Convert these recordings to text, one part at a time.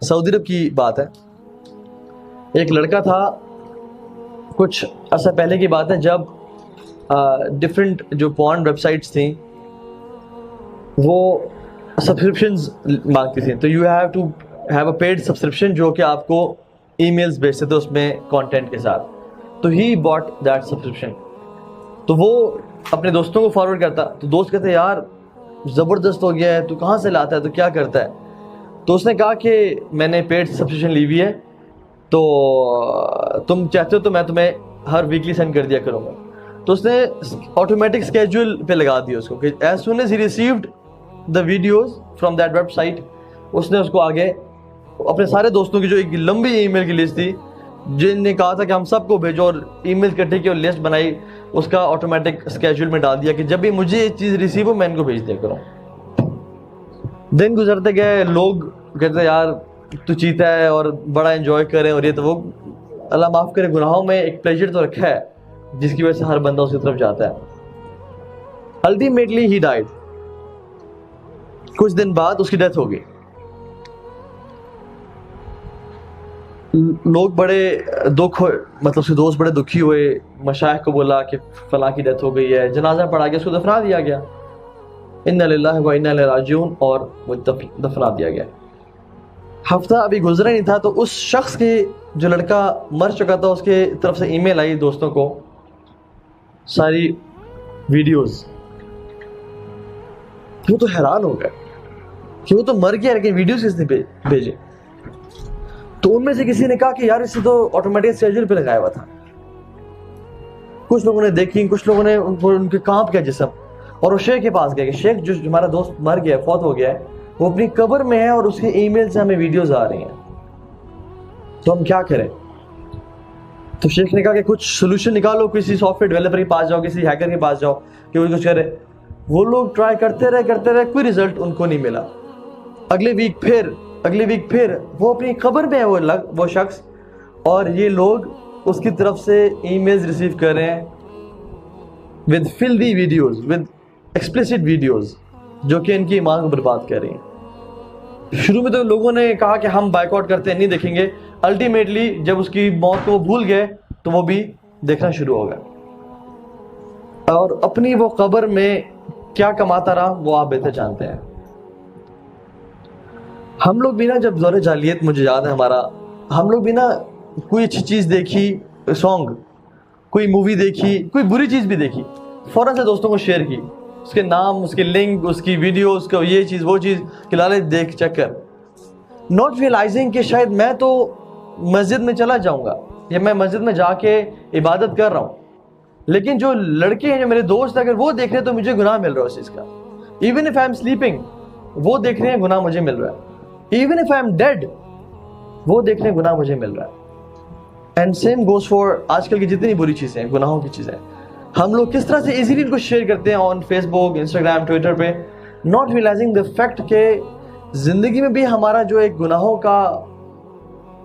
Saudi अरब की बात है। एक लड़का था, कुछ अर्सा पहले की बात है, जब डिफरेंट जो पॉर्न वेबसाइट्स थी वो सब्सक्रिप्शंस मांगती थी। तो you have to have a paid subscription जो कि आपको ईमेल्स भेजते थे उसमें कंटेंट के साथ। तो ही बॉट दैट सब्सक्रिप्शन। तो वो अपने दोस्तों को फॉरवर्ड करता, तो दोस्त कहते यार ज़बरदस्त हो गया है, तू कहाँ से लाता है, तो क्या करता है। तो उसने कहा कि मैंने पेड सब्सक्रिप्शन ली हुई है, तो तुम चाहते हो तो मैं तुम्हें हर वीकली सेंड कर दिया करूँगा। तो उसने ऑटोमेटिक स्केड्यूल पे लगा दिया उसको कि as soon as he received the videos from that website, उसने उसको आगे अपने सारे दोस्तों की जो एक लंबी ईमेल की लिस्ट थी जिनने कहा था कि हम सबको भेजो, और ईमेल इकट्ठी की और लिस्ट बनाई, उसका ऑटोमेटिक स्केड्यूल में डाल दिया कि जब भी मुझे ये चीज़ रिसीव हो मैं इनको भेज दिया करूँ। दिन गुजरते गए, लोग कहते यार तू चीता है और बड़ा एंजॉय करे और ये तो वो। अल्लाह माफ़ करे, गुनाहों में एक प्लेजर तो रखा है जिसकी वजह से हर बंदा उसकी तरफ जाता है। Ultimately he died. कुछ दिन बाद उसकी डेथ हो गई। लोग बड़े दुख हो, मतलब उसके दोस्त बड़े दुखी हुए, मशाइख को बोला कि फलां की डेथ हो गई है, जनाजा पढ़ा गया, उसको दफना दिया गया, इन्ना लिल्लाहि व इन्ना इलैहि राजिऊन, और वो दफना दिया गया। हफ्ता अभी गुजरा नहीं था तो उस शख्स के, जो लड़का मर चुका था, उसके तरफ से ईमेल आई दोस्तों को, सारी वीडियोस। वो तो हैरान हो गए कि वो तो मर गया लेकिन वीडियोस किसने भेजे। तो उनमें से किसी ने कहा कि यार इसे तो ऑटोमेटिक स्केड्यूल पे लगाया हुआ था। कुछ लोगों ने देखी, कुछ लोगों ने उनके कांप गया जिस्म, और वो शेख के पास गए कि शेख जो हमारा दोस्त मर गया, फौत हो गया है, वो अपनी कब्र में है और उसके ईमेल से हमें वीडियोस आ रही हैं, तो हम क्या करें। तो शेख ने कहा कि कुछ सोल्यूशन निकालो, किसी सॉफ्टवेयर डेवलपर के पास जाओ, किसी हैकर के पास जाओ कि वो कुछ करे। वो लोग ट्राई करते रहे, कोई रिजल्ट उनको नहीं मिला। अगले वीक फिर वो अपनी कब्र में है वो शख्स, और ये लोग उसकी तरफ से ईमेल्स रिसीव कर रहे हैं with filthy videos, with explicit videos, जो कि इनकी ईमान को बर्बाद कर रही हैं। शुरू में तो लोगों ने कहा कि हम बायकॉट करते हैं, नहीं देखेंगे। अल्टीमेटली जब उसकी मौत को वो भूल गए तो वो भी देखना शुरू हो गया, और अपनी वो कब्र में क्या कमाता रहा वो आप बेहतर जानते हैं। हम लोग भी ना, जब दौरे जालियत, मुझे याद है हमारा, हम लोग भी ना कोई अच्छी चीज़ देखी, सॉन्ग, कोई मूवी देखी, कोई बुरी चीज़ भी देखी, फ़ौरन से दोस्तों को शेयर की, उसके नाम, उसके लिंक, उसकी वीडियो, उसका ये चीज़ वो चीज़ कि लाले देख चेक कर, नॉट रियलाइजिंग कि शायद मैं तो मस्जिद में चला जाऊँगा या मैं मस्जिद में जाके इबादत कर रहा हूँ, लेकिन जो लड़के हैं, जो मेरे दोस्त, अगर वो देख रहे हैं तो मुझे गुनाह मिल रहा है उस चीज़ का। Even if I am sleeping, वो देख रहे हैं, गुनाह मुझे मिल रहा है। Even if I am dead, वो देख रहे हैं, गुनाह मुझे मिल रहा है। एंड सेम गोज फॉर आजकल की जितनी बुरी चीज़ें हैं, गुनाहों की चीज़ें, हम लोग किस तरह से इजीली इनको शेयर करते हैं ऑन फेसबुक, इंस्टाग्राम, ट्विटर पे, नॉट रियलाइजिंग द फैक्ट के ज़िंदगी में भी हमारा जो एक गुनाहों का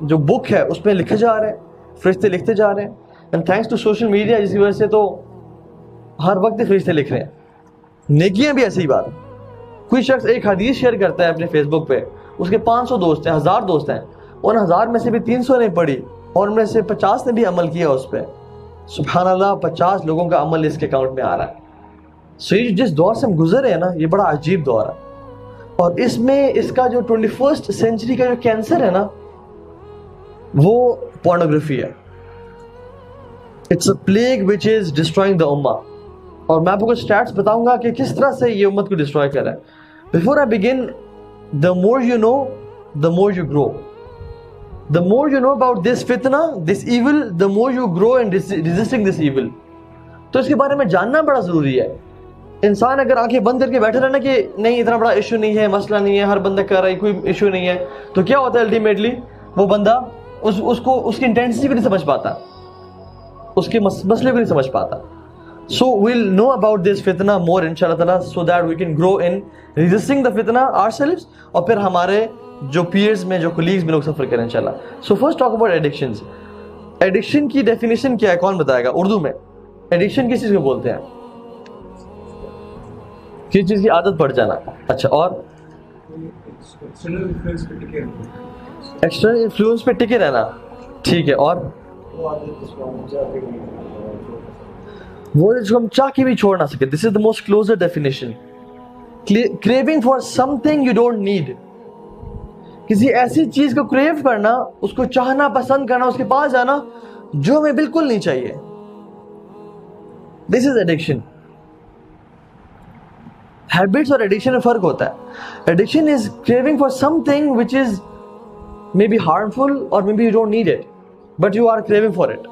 जो बुक है उसमें लिखे जा रहे हैं, फरिश्ते लिखते जा रहे हैं। And thanks to social media, जिसकी वजह से तो हर वक्त फरिश्ते लिख रहे हैं। नेकियां भी ऐसी ही बात। कोई शख्स एक हदीस शेयर करता है अपने फेसबुक पे, उसके 500 दोस्त हैं, 1000 दोस्त हैं, उन 1000 में से भी 300 ने पढ़ी और उनमें से 50 ने भी अमल किया उस पर। सुभान अल्लाह, 50 लोगों का अमल इसके अकाउंट में आ रहा है। सो ये जिस दौर से हम गुजरे हैं ना, ये बड़ा अजीब दौर है, और इसमें इसका जो 21st सेंचुरी का जो कैंसर है ना, वो पोर्नोग्राफी है। It's a plague which is destroying the उम्मा। और मैं आपको कुछ स्टैट्स बताऊंगा कि किस तरह से ये उम्मत को डिस्ट्रॉय कर रहा है। Before I begin, the more you know, the more you grow. The more you know about this fitna, this evil, the more you grow in resisting this evil. तो इसके बारे में जानना बड़ा ज़रूरी है। इंसान अगर आंखें बंद करके बैठे रहे ना कि नहीं इतना बड़ा इशू नहीं है, मसला नहीं है, हर बंदा कर रहा है, कोई इशू नहीं है, तो क्या होता है अल्टीमेटली वो बंदा उसको उसकी इंटेंसिटी भी नहीं समझ पाता, उसके मसले भी नहीं समझ पाता। So we'll know about this fitna more इंशाल्लाह ताला, so that we can grow in resisting the fitna ourselves, और फिर हमारे जो पीयर्स में, जो कोलीग्स में लोग सफ़र करें इंशाल्लाह। So first talk about addictions. Addiction की डेफिनेशन क्या है, कौन बताएगा उर्दू में? एडिक्शन किस चीज़ को बोलते हैं? किस चीज़ की आदत पड़ जाना। अच्छा, और एक्सटर्नल इन्फ्लुएंस पे टिके रहना, ठीक है। और वो जिसको हम चाह के भी छोड़ ना सके, this is the most closer definition. Craving for something you don't need, किसी ऐसी चीज को क्रेव करना, उसको चाहना, पसंद करना, उसके पास जाना जो हमें बिल्कुल नहीं चाहिए, दिस इज एडिक्शन। हैबिट्स और एडिक्शन में फर्क होता है। Addiction is craving for something which is maybe harmful और maybe you don't need it but you are craving for it,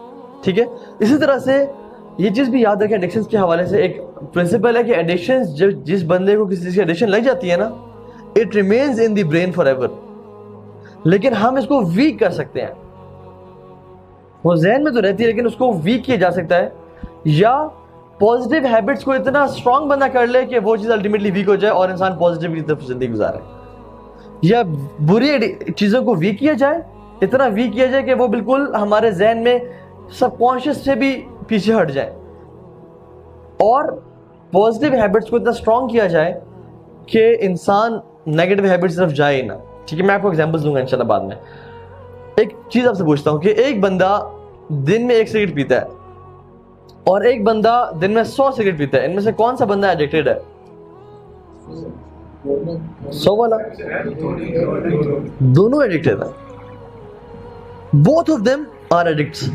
ठीक है। इसी तरह से ये चीज भी याद रखें एडिक्शन के हवाले से, एक प्रिंसिपल है कि एडिक्शन, जिस बंदे को किसी चीज की एडिक्शन लग जाती है ना, it remains in the brain for ever, लेकिन हम इसको वीक कर सकते हैं। वो जहन में तो रहती है लेकिन उसको वीक किया जा सकता है, या पॉजिटिव हैबिट्स को इतना स्ट्रांग बंदा कर ले कि वो चीज अल्टीमेटली वीक हो जाए और इंसान पॉजिटिव की तरफ जिंदगी गुजारे, या बुरी चीजों को वीक किया जाए, इतना वीक किया जाए कि वो बिल्कुल हमारे जहन में सबकॉन्शियस से भी पीछे हट जाए, और पॉजिटिव हैबिट्स को इतना स्ट्रांग किया जाए कि इंसान नेगेटिव हैबिट्स तरफ जाए ही ना, ठीक है। मैं आपको एग्जांपल्स दूंगा इंशाल्लाह बाद में। एक चीज आपसे पूछता हूं कि एक बंदा दिन में 1 सिगरेट पीता है और एक बंदा दिन में 100 सिगरेट पीता है, इनमें से कौन सा बंदा एडिक्टेड है? 100 वाला। दोनों एडिक्टेड है, both of them are addicts.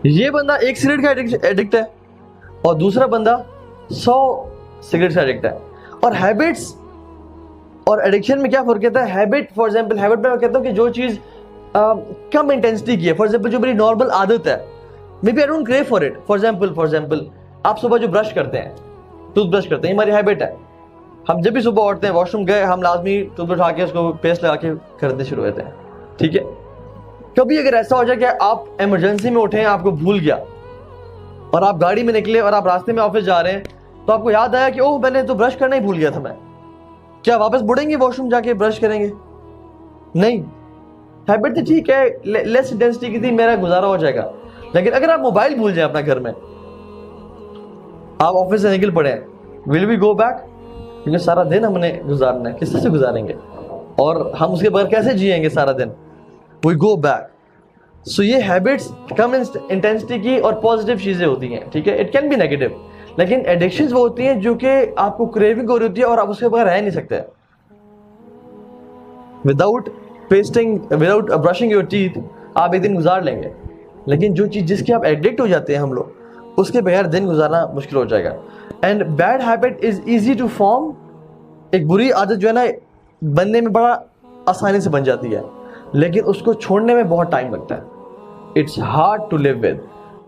ये बंदा 1 सिगरेट का एडिक्ट है और दूसरा बंदा 100 सिगरेट का एडिक्ट है। और हैबिट्स और एडिक्शन में क्या फर्क है? हैबिट, फॉर एग्जांपल, हैबिट में मैं कहता हूं कि जो चीज कम इंटेंसिटी की है, फॉर एग्जांपल जो मेरी नॉर्मल आदत है, maybe I don't crave for it. For example आप सुबह जो ब्रश करते हैं, टूथब्रश करते हैं, हमारी हैबिट है। हम जब भी सुबह उठते हैं, वॉशरूम गए, हम लाजमी टूथब्रश उठा के उसको पेस्ट लगा के करने शुरू होते हैं, ठीक है। कभी अगर ऐसा हो जाए कि आप इमरजेंसी में उठे, आपको भूल गया और आप गाड़ी में निकले और आप रास्ते में ऑफिस जा रहे हैं, तो आपको याद आया कि ओह मैंने तो ब्रश करना ही भूल गया था मैं, क्या वापस मुड़ेंगे वॉशरूम जाके ब्रश करेंगे? नहीं। हैबिट तो ठीक है, लेस इंटेंसिटी की थी, मेरा गुजारा हो जाएगा। लेकिन अगर आप मोबाइल भूल जाए अपना घर में, आप ऑफिस से निकल पड़े हैं, विल वी गो बैक? क्योंकि सारा दिन हमने गुजारना है, किससे गुजारेंगे और हम उसके बगैर कैसे जिएंगे सारा दिन? We go back. सो ये हैबिट्स कम इंटेंसिटी की और पॉजिटिव चीजें होती हैं, ठीक है। इट कैन बी नेगेटिव, लेकिन एडिक्शंस वो होती हैं जो कि आपको क्रेविंग हो रही होती है और आप उसके बगैर रह नहीं सकते। Without without brushing your teeth आप एक दिन गुजार लेंगे, लेकिन जो चीज जिसके आप एडिक्ट हो जाते हैं हम लोग, उसके बगैर दिन गुजारना मुश्किल हो जाएगा। And bad habit is easy to form. एक बुरी आदत जो है ना, बनने में बड़ा आसानी से बन जाती है, लेकिन उसको छोड़ने में बहुत टाइम लगता है। It's hard to live with.